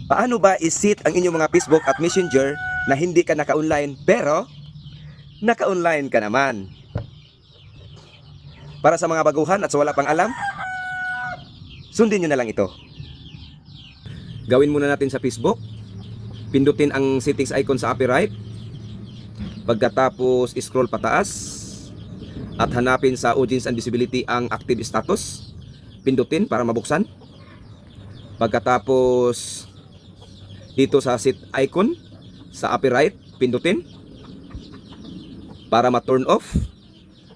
Paano ba isit ang inyong mga Facebook at Messenger na hindi ka naka-online pero naka-online ka naman? Para sa mga baguhan at sa wala pang alam, sundin nyo na lang ito. Gawin muna natin sa Facebook. Pindutin ang settings icon sa upper right. Pagkatapos scroll pataas at hanapin sa audience and visibility ang active status. Pindutin para mabuksan. Pagkatapos dito sa set icon sa upper right, pindutin para ma-turn off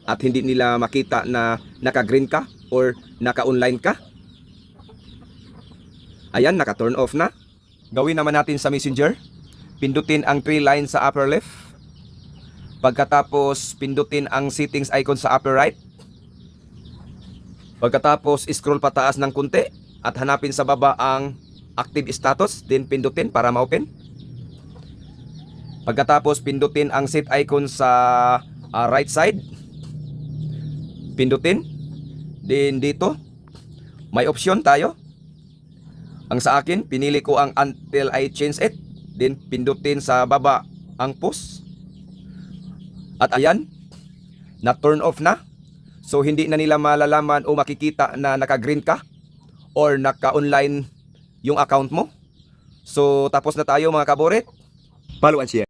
at hindi nila makita na naka-green ka or naka-online ka. Ayan, naka-turn off na. Gawin naman natin sa Messenger. Pindutin ang 3 lines sa upper left. Pagkatapos pindutin ang settings icon sa upper right. Pagkatapos scroll pataas ng kunti at hanapin sa baba ang active status, then pindutin para ma-open. Pagkatapos pindutin ang set icon sa right side. Pindutin. Then dito may option tayo. Ang sa akin, pinili ko ang until I change it. Then pindutin sa baba ang post. At ayan, na-turn off na. So hindi na nila malalaman o makikita na naka-green ka or naka-online yung account mo. So tapos na tayo mga kaboret. Follow and share.